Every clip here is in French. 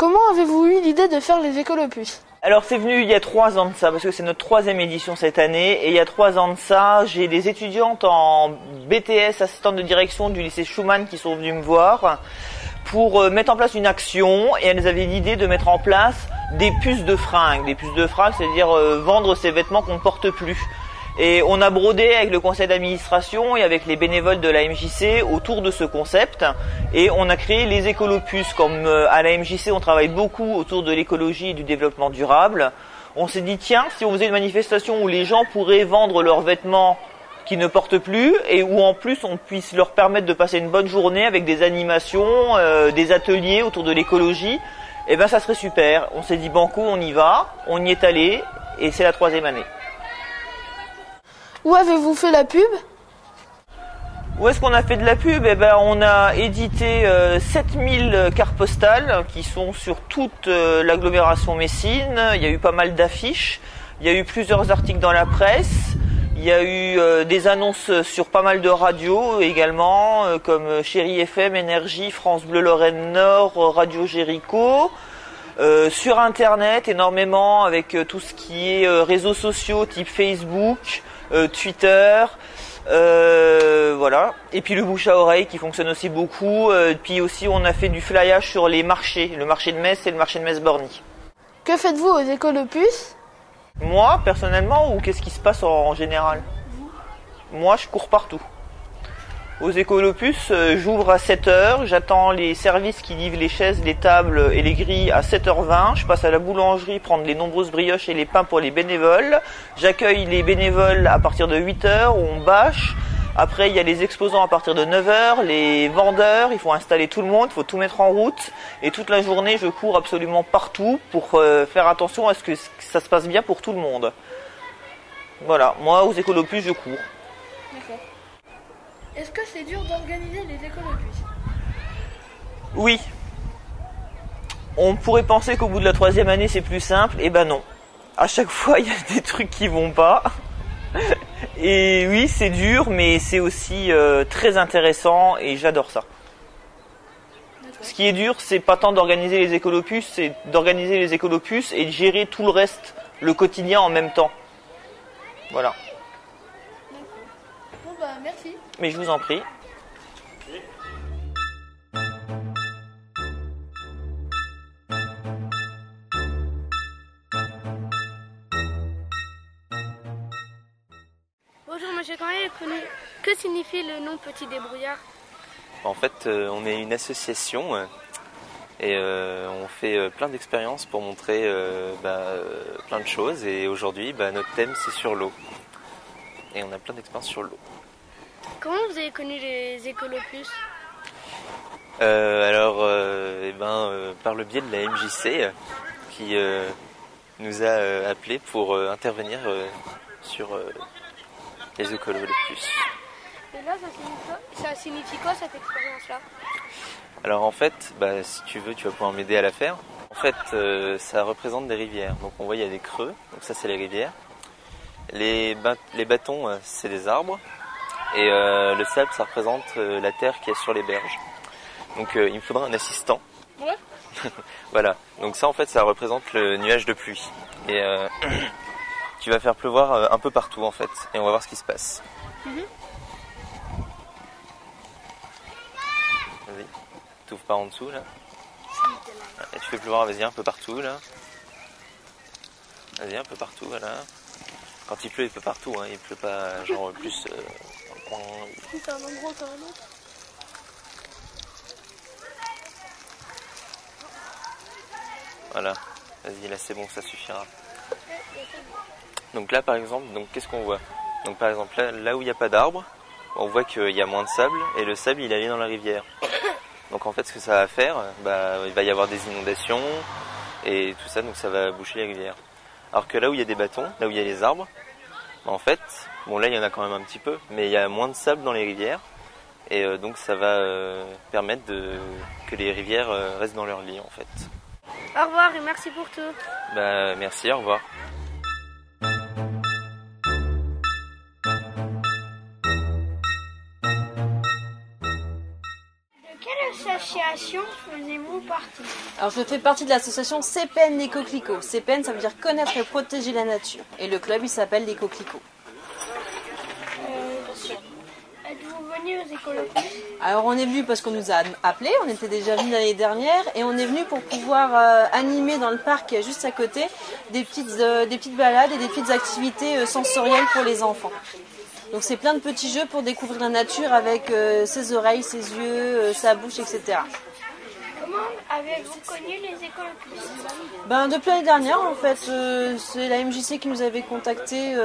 Comment avez-vous eu l'idée de faire les écolopus? Alors c'est venu il y a 3 ans de ça, parce que c'est notre 3e édition cette année, et il y a 3 ans de ça, j'ai des étudiantes en BTS, assistante de direction du lycée Schumann qui sont venues me voir pour mettre en place une action, et elles avaient l'idée de mettre en place des puces de fringues. Des puces de fringues, c'est-à-dire vendre ces vêtements qu'on ne porte plus. Et on a brodé avec le conseil d'administration et avec les bénévoles de la MJC autour de ce concept, et on a créé les écolopus. Comme à la MJC on travaille beaucoup autour de l'écologie et du développement durable, on s'est dit tiens, si on faisait une manifestation où les gens pourraient vendre leurs vêtements qu'ils ne portent plus, et où en plus on puisse leur permettre de passer une bonne journée avec des animations, des ateliers autour de l'écologie, et ben ça serait super. On s'est dit banco, on y va, on y est allé, et c'est la 3e année. Où avez-vous fait la pub? Où est-ce qu'on a fait de la pub? Eh ben, on a édité 7000 cartes postales qui sont sur toute l'agglomération messine. Il y a eu pas mal d'affiches, il y a eu plusieurs articles dans la presse, il y a eu des annonces sur pas mal de radios également, comme Chéri FM, Énergie, France Bleu Lorraine Nord, Radio Jéricho. Sur internet énormément avec tout ce qui est réseaux sociaux type Facebook, Twitter, voilà. Et puis le bouche à oreille qui fonctionne aussi beaucoup. Puis aussi on a fait du flyage sur les marchés, le marché de Metz et le marché de Metz-Borny. Que faites-vous aux écolopus? Moi personnellement, ou qu'est-ce qui se passe en général? Moi je cours partout. Aux écolopus, j'ouvre à 7h, j'attends les services qui livrent les chaises, les tables et les grilles à 7h20. Je passe à la boulangerie prendre les nombreuses brioches et les pains pour les bénévoles. J'accueille les bénévoles à partir de 8h, où on bâche. Après, il y a les exposants à partir de 9h, les vendeurs, il faut installer tout le monde, il faut tout mettre en route. Et toute la journée, je cours absolument partout pour faire attention à ce que ça se passe bien pour tout le monde. Voilà, moi aux écolopus, je cours. D'accord. Est-ce que c'est dur d'organiser les écolopus? Oui. On pourrait penser qu'au bout de la 3e année c'est plus simple, et ben non. À chaque fois il y a des trucs qui vont pas. Et oui c'est dur, mais c'est aussi très intéressant et j'adore ça. Ce qui est dur, c'est pas tant d'organiser les écolopus, c'est d'organiser les écolopus et de gérer tout le reste, le quotidien en même temps. Voilà. Bon bah merci. Mais je vous en prie. Bonjour Monsieur Cornet, que signifie le nom Petit Débrouillard? En fait, on est une association et on fait plein d'expériences pour montrer plein de choses. Et aujourd'hui, notre thème c'est sur l'eau. Et on a plein d'expériences sur l'eau. Comment vous avez connu les écolopus? Par le biais de la MJC qui nous a appelés pour intervenir sur les écolopus. Et là, ça signifie quoi cette expérience-là? Alors en fait, si tu veux, tu vas pouvoir m'aider à la faire. En fait, ça représente des rivières. Donc on voit il y a des creux, donc ça c'est les rivières. Les bâtons, c'est des arbres. Et le sable, ça représente la terre qui est sur les berges. Donc il me faudra un assistant. Ouais. Voilà. Donc ça en fait, ça représente le nuage de pluie. Et tu vas faire pleuvoir un peu partout en fait. Et on va voir ce qui se passe. Vas-y. T'ouvres par en dessous là. Et tu fais pleuvoir, vas-y, un peu partout là. Vas-y, un peu partout, voilà. Quand il pleut partout, hein. Il pleut pas genre plus dans le coin. C'est un endroit quand même. Voilà, vas-y, là c'est bon, ça suffira. Donc là par exemple, qu'est-ce qu'on voit? Donc par exemple là où il n'y a pas d'arbre, on voit qu'il y a moins de sable et le sable il est allé dans la rivière. Donc en fait ce que ça va faire, il va y avoir des inondations et tout ça, donc ça va boucher les rivières. Alors que là où il y a des bâtons, là où il y a les arbres, en fait, bon là il y en a quand même un petit peu, mais il y a moins de sable dans les rivières et donc ça va permettre que les rivières restent dans leur lit en fait. Au revoir et merci pour tout. Merci, au revoir. De quelle association faisiez-vous partie? Alors je fais partie de l'association CPN Les Coquelicots. CPN, ça veut dire connaître et protéger la nature. Et le club, il s'appelle Les Coquelicots. Êtes-vous venu aux Écolopuces? Alors on est venu parce qu'on nous a appelés, on était déjà venus l'année dernière et on est venu pour pouvoir animer dans le parc qui est juste à côté des petites balades et des petites activités sensorielles pour les enfants. Donc c'est plein de petits jeux pour découvrir la nature avec ses oreilles, ses yeux, sa bouche, etc. Comment avez-vous connu les Écolopuces? Depuis l'année dernière en fait, c'est la MJC qui nous avait contactés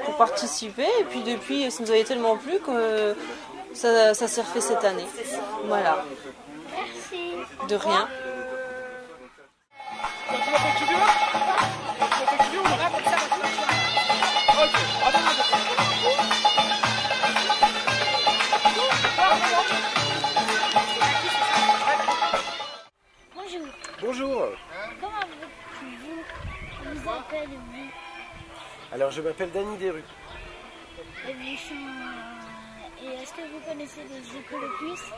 pour participer et puis depuis ça nous avait tellement plu que ça s'est refait cette année. Voilà. Merci. De rien. Bonjour. Bonjour. Comment vous appelez-vous? Alors je m'appelle Dany Desrues. Et est-ce que vous connaissez les Écolopuces?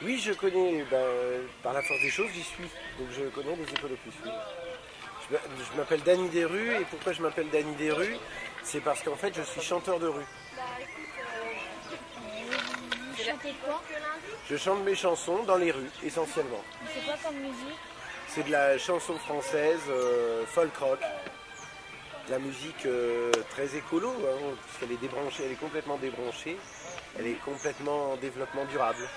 Oui, je connais, par la force des choses, j'y suis. Donc je connais les Écolopuces, oui. Je m'appelle Dany Desrues et pourquoi je m'appelle Dany Desrues? C'est parce qu'en fait je suis chanteur de rue. Vous chantez quoi? Je chante mes chansons dans les rues, essentiellement. C'est quoi comme musique? C'est de la chanson française, folk rock. De la musique très écolo, hein, puisqu'elle est débranchée, elle est complètement débranchée. Elle est complètement en développement durable.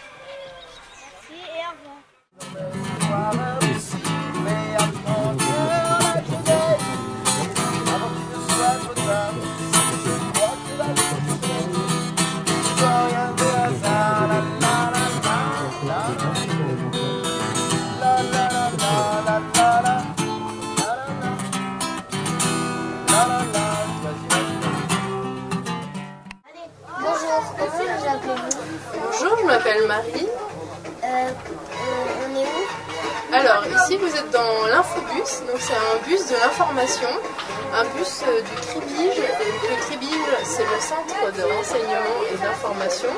Merci et au revoir. Bonjour, je m'appelle Marie. On est où? Alors ici vous êtes dans l'infobus, donc c'est un bus de l'information, un bus du Cribige. Le Cribige c'est le centre de renseignement et d'information,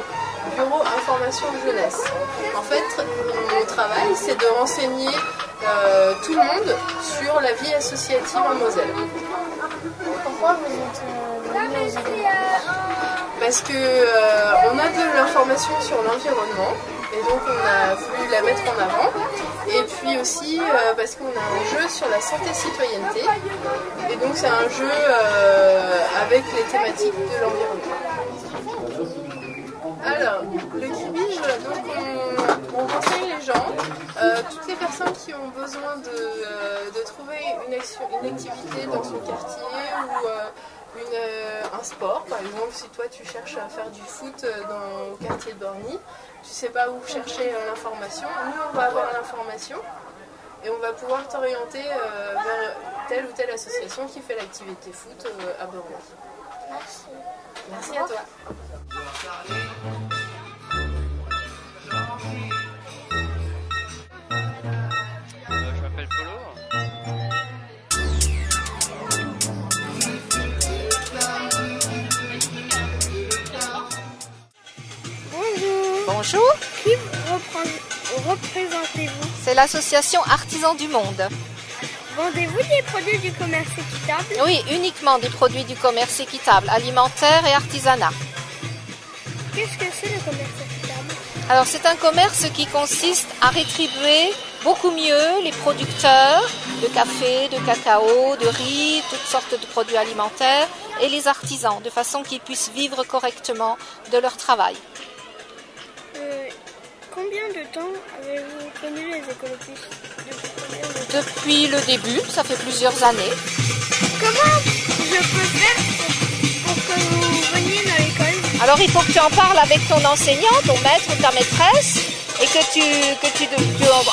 bureau information jeunesse. En fait mon travail c'est de renseigner tout le monde sur la vie associative en Moselle. Pourquoi vous êtes venus aux Écolopuces? Parce que on a de l'information sur l'environnement et donc on a voulu la mettre en avant. Et puis aussi parce qu'on a un jeu sur la santé citoyenneté et donc c'est un jeu avec les thématiques de l'environnement. Alors, le Cribige, donc on renseigne les gens, toutes les personnes qui ont besoin de trouver une activité dans son quartier ou un sport. Par exemple, si toi tu cherches à faire du foot au quartier de Borny, tu sais pas où chercher l'information, nous on va avoir l'information et on va pouvoir t'orienter vers telle ou telle association qui fait l'activité foot à Borny. Merci. Merci à toi. Je m'appelle Polo. Bonjour, Qui représentez-vous? c'est l'association Artisans du Monde. Vendez-vous des produits du commerce équitable? Oui, uniquement des produits du commerce équitable, alimentaire et artisanat. Qu'est-ce que c'est le commerce équitable? Alors c'est un commerce qui consiste à rétribuer beaucoup mieux les producteurs de café, de cacao, de riz, toutes sortes de produits alimentaires et les artisans, de façon qu'ils puissent vivre correctement de leur travail. Combien de temps avez-vous connu les Écolopuces? Depuis le début, ça fait plusieurs années. Comment je peux faire pour que vous veniez dans l'école? Alors il faut que tu en parles avec ton enseignant, ton maître ou ta maîtresse et que tu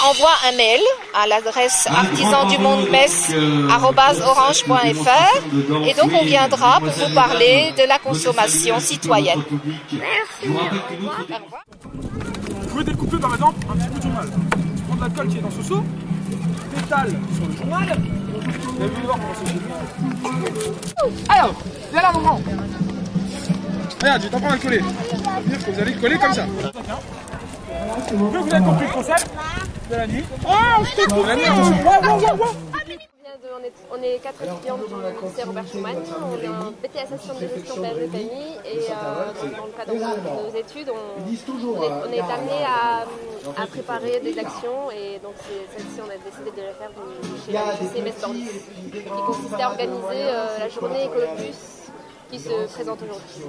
envoies un mail à l'adresse artisansdumondemesse@orange.fr et donc on viendra pour vous parler de la consommation citoyenne. Merci. Vous pouvez découper par exemple un petit bout de journal. Tu prends de l'alcool qui est dans ce seau, tu t'étales sur le journal. Vous allez voir comment c'est. Alors, viens là mon grand. Regarde, je vais t'en prendre un collet. Ça veut dire que vous allez coller comme ça. Vous avez compris le concept de la nuit. On est 4 étudiants du lycée Robert Schumann. On est en BTS assistante de gestion PME-PMI et dans le cadre de nos études, on est amené à préparer des actions et donc celle-ci on a décidé de la faire chez la lycée Metz-Bordis qui consistait à organiser la journée Écolobus qui se présente aujourd'hui.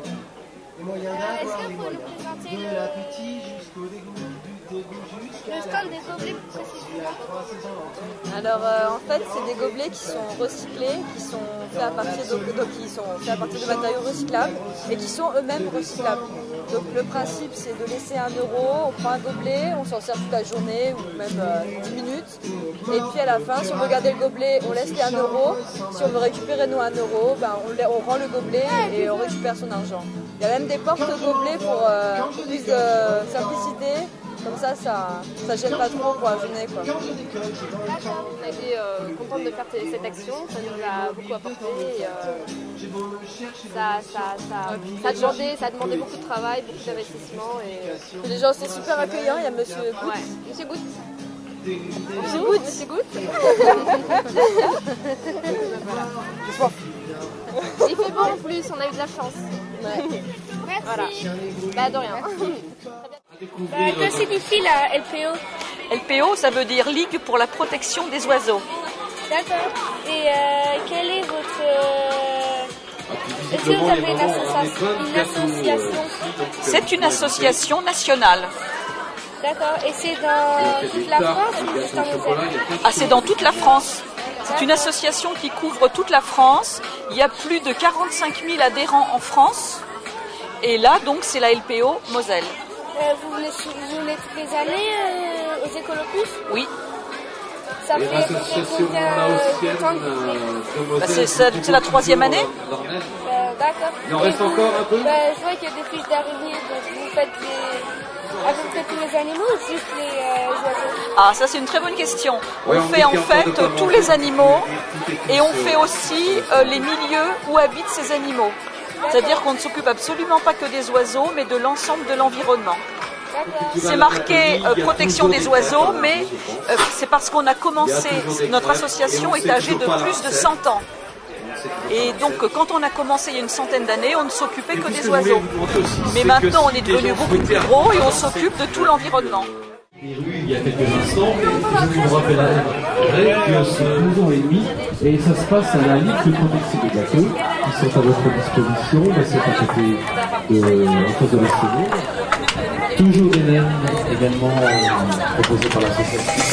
Est-ce que vous nous présenter le stand des gobelets précisément? Alors en fait c'est des gobelets qui sont recyclés, qui sont faits à partir de matériaux recyclables et qui sont eux-mêmes recyclables. Donc le principe c'est de laisser 1 euro, on prend un gobelet, on s'en sert toute la journée ou même 10 minutes et puis à la fin si on veut garder le gobelet on laisse les 1 euro, si on veut récupérer nos 1 euro, ben, on rend le gobelet et on récupère son argent. Il y a même des porte-gobelets pour plus de simplicité. Comme ça gêne pas trop pour la journée, quoi. On a été contente de faire cette action, ça nous a beaucoup apporté. Ça a demandé beaucoup de travail, beaucoup d'investissement. Et les gens c'est super accueillant, il y a Monsieur Goutte. Ouais. Monsieur Goutte. Monsieur Goutte. Monsieur Goutte. Il fait bon en plus, on a eu de la chance. Ouais. Merci. Voilà. Bah de rien. Que signifie la LPO? LPO, ça veut dire Ligue pour la protection des oiseaux. D'accord. Et quelle est votre... Est-ce que vous avez une association? C'est une association nationale. D'accord. Et c'est dans toute la France ou juste en Moselle? Ah, c'est dans toute la France. C'est une association qui couvre toute la France. Il y a plus de 45 000 adhérents en France. Et là, donc, c'est la LPO Moselle. Vous venez toutes les années aux Écolopus? Oui. Ça fait combien de temps que vous venez? C'est la 3e année. D'accord. Il en reste encore un peu? Je vois qu'il y a des fiches d'araignée, donc vous faites à peu près tous les animaux ou juste les oiseaux? Ah, ça c'est une très bonne question. On fait en fait tous les animaux et on fait aussi les milieux où habitent ces animaux. C'est-à-dire qu'on ne s'occupe absolument pas que des oiseaux, mais de l'ensemble de l'environnement. C'est marqué protection des oiseaux, mais c'est parce qu'on a commencé, notre association est âgée de plus de 100 ans. Et donc quand on a commencé il y a une centaine d'années, on ne s'occupait que des oiseaux. Mais maintenant on est devenu beaucoup plus gros et on s'occupe de tout l'environnement. Il y a quelques instants, je vous rappellerai que c'est 12 ans et demi et ça se passe à la Ligue de protection des gâteaux qui sont à votre disposition, c'est à côté de en face de l'escalier. Toujours des naines également proposées par l'association.